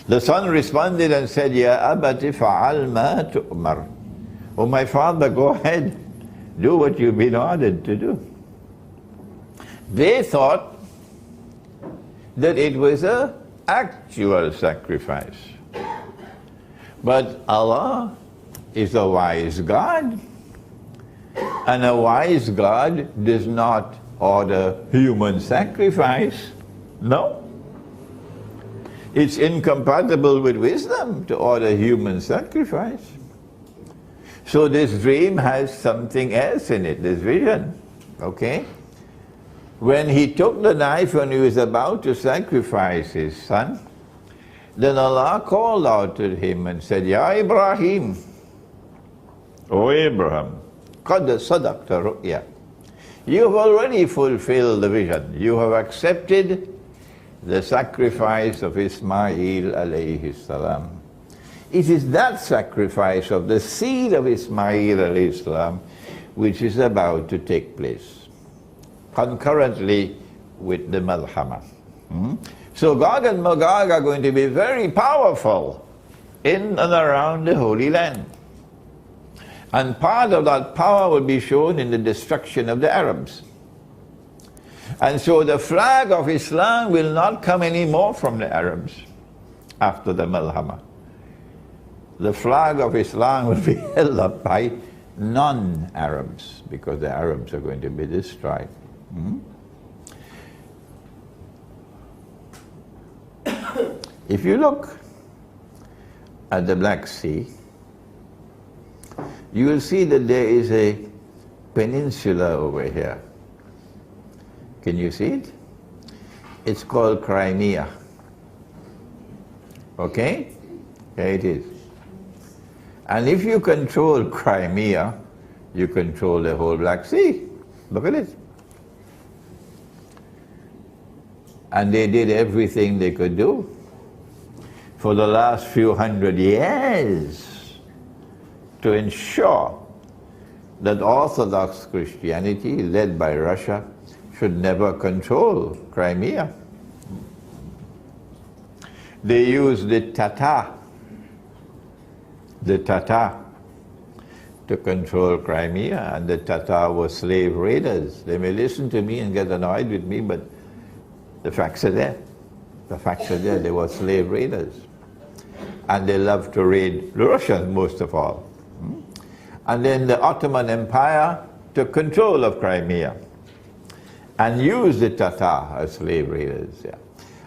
The son responded and said, Ya abati fa'al ma tu'mar. Oh my father, go ahead, do what you've been ordered to do. They thought that it was an actual sacrifice. But Allah is a wise God, and a wise God does not order human sacrifice. No. It's incompatible with wisdom to order human sacrifice. So this dream has something else in it, this vision, okay? When he took the knife and he was about to sacrifice his son, then Allah called out to him and said, Ya Ibrahim, O Abraham, qad sadaqta ru'ya. You have already fulfilled the vision. You have accepted the sacrifice of Ismail alayhi salam. It is that sacrifice of the seed of Ismail alayhi salam which is about to take place, concurrently with the Malhama. So Gog and Magog are going to be very powerful in and around the Holy Land. And part of that power will be shown in the destruction of the Arabs. And so the flag of Islam will not come anymore from the Arabs after the Malhama. The flag of Islam will be held up by non-Arabs, because the Arabs are going to be destroyed. If you look at the Black Sea, you will see that there is a peninsula over here. Can you see it? It's called Crimea. Okay? There it is. And if you control Crimea, you control the whole Black Sea. Look at it. And they did everything they could do for the last few hundred years to ensure that Orthodox Christianity, led by Russia, should never control Crimea. They used the Tatar to control Crimea, and the Tatar were slave raiders. They may listen to me and get annoyed with me, but the facts are there. The facts are there. They were slave raiders. And they loved to raid the Russians most of all. And then the Ottoman Empire took control of Crimea and used the Tatar as slave raiders. Yeah.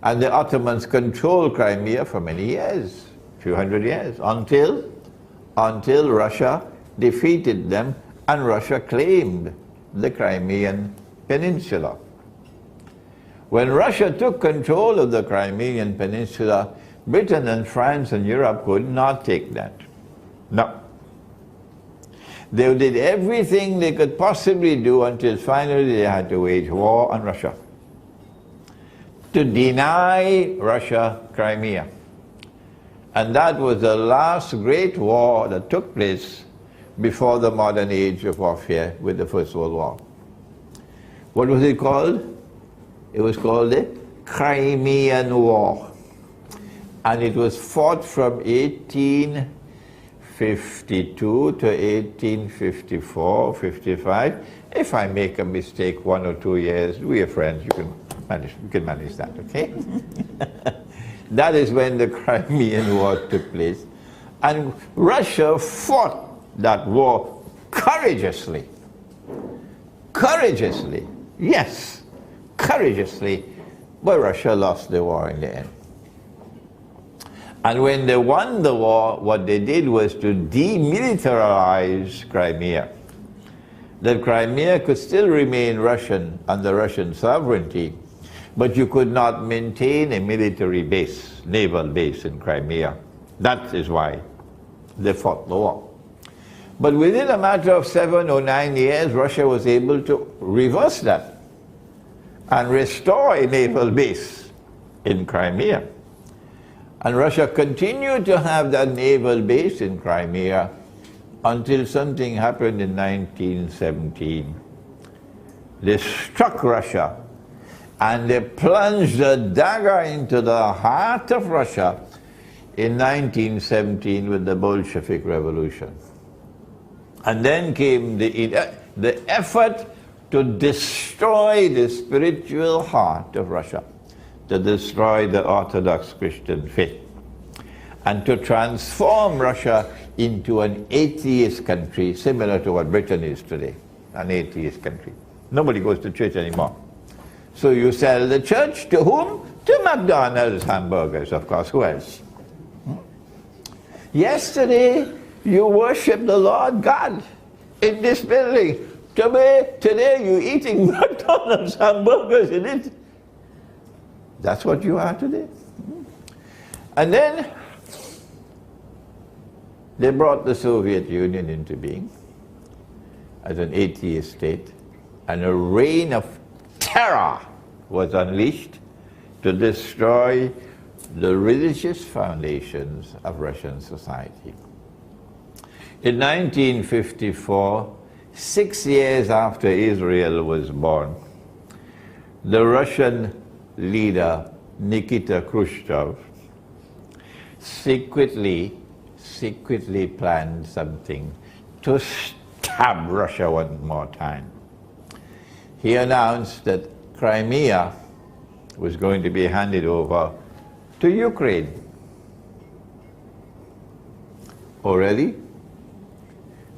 And the Ottomans controlled Crimea for many years, a few hundred years, until Russia defeated them and Russia claimed the Crimean Peninsula. When Russia took control of the Crimean Peninsula, Britain and France and Europe could not take that. No. They did everything they could possibly do until finally they had to wage war on Russia to deny Russia Crimea. And that was the last great war that took place before the modern age of warfare with the First World War. What was it called? It was called the Crimean War. And it was fought from 1852 to 1854, 55. If I make a mistake 1 or 2 years, we are friends, you can manage that, okay? That is when the Crimean War took place. And Russia fought that war courageously. Courageously, yes, courageously, but Russia lost the war in the end. And when they won the war, what they did was to demilitarize Crimea. That Crimea could still remain Russian under Russian sovereignty, but you could not maintain a military base, naval base in Crimea. That is why they fought the war. But within a matter of 7 or 9 years, Russia was able to reverse that and restore a naval base in Crimea. And Russia continued to have that naval base in Crimea until something happened in 1917. They struck Russia and they plunged a dagger into the heart of Russia in 1917 with the Bolshevik Revolution. And then came the effort to destroy the spiritual heart of Russia, to destroy the Orthodox Christian faith, and to transform Russia into an atheist country, similar to what Britain is today, an atheist country. Nobody goes to church anymore. So you sell the church to whom? To McDonald's hamburgers, of course. Who else? Yesterday, you worship the Lord God in this building. Today you're eating McDonald's hamburgers in it. That's what you are today. And then they brought the Soviet Union into being as an atheist state, and a reign of terror was unleashed to destroy the religious foundations of Russian society. In 1954, 6 years after Israel was born, the Russian leader Nikita Khrushchev secretly planned something to stab Russia one more time. He announced that Crimea was going to be handed over to Ukraine. Already?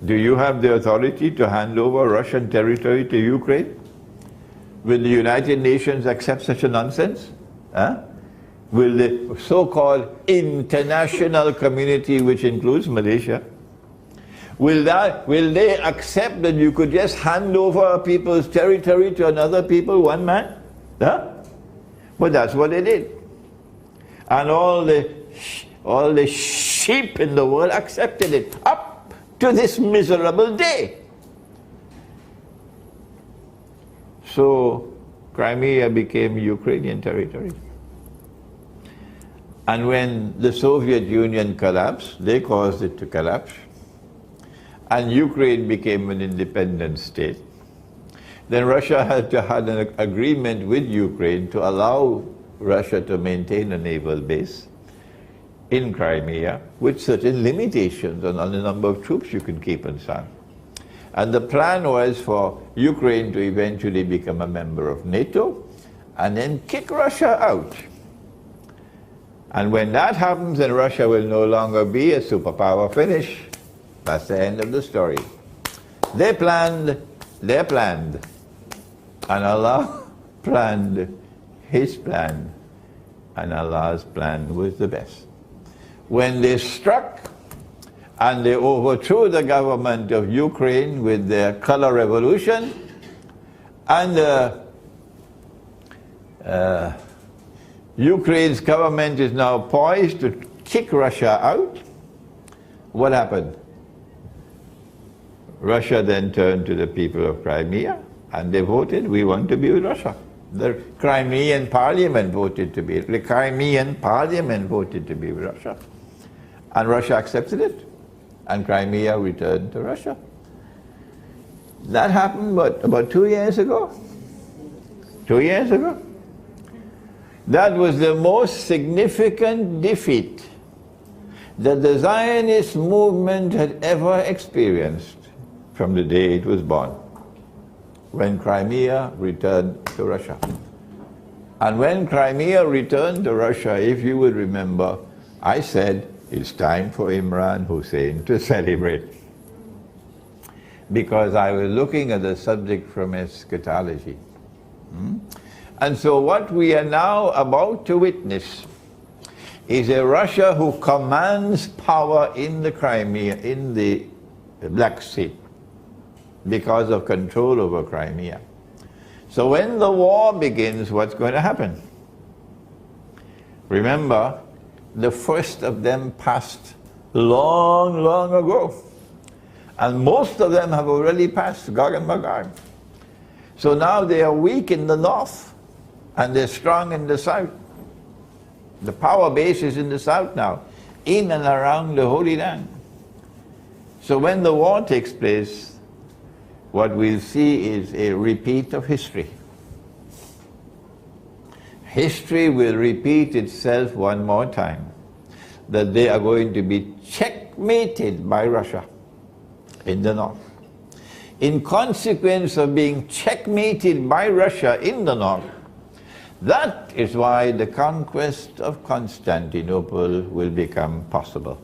Do you have the authority to hand over Russian territory to Ukraine? Will the United Nations accept such a nonsense? Will the so-called international community, which includes Malaysia, will they accept that you could just hand over a people's territory to another people, one man? But that's what they did. And all the sheep in the world accepted it, up to this miserable day. So Crimea became Ukrainian territory. And when the Soviet Union collapsed, they caused it to collapse, and Ukraine became an independent state. Then Russia had to have an agreement with Ukraine to allow Russia to maintain a naval base in Crimea with certain limitations on the number of troops you can keep and so on. And the plan was for Ukraine to eventually become a member of NATO and then kick Russia out. And when that happens, then Russia will no longer be a superpower. Finish. That's the end of the story. They planned, and Allah planned His plan, and Allah's plan was the best. When they struck and they overthrew the government of Ukraine with their color revolution, and Ukraine's government is now poised to kick Russia out, what happened? Russia then turned to the people of Crimea and they voted, we want to be with Russia. The Crimean parliament voted to be, the Crimean parliament voted to be with Russia. And Russia accepted it. And Crimea returned to Russia. That happened, about 2 years ago? 2 years ago? That was the most significant defeat that the Zionist movement had ever experienced from the day it was born, when Crimea returned to Russia. And when Crimea returned to Russia, if you would remember, I said, it's time for Imran Hosein to celebrate. Because I was looking at the subject from eschatology. And so what we are now about to witness is a Russia who commands power in the Crimea, in the Black Sea, because of control over Crimea. So when the war begins, what's going to happen? Remember, the first of them passed long, long ago. And most of them have already passed, Gog and Magog. So now they are weak in the north, and they're strong in the south. The power base is in the south now, in and around the Holy Land. So when the war takes place, what we'll see is a repeat of history. History will repeat itself one more time. that they are going to be checkmated by Russia in the north. In consequence of being checkmated by Russia in the north, that is why the conquest of Constantinople will become possible.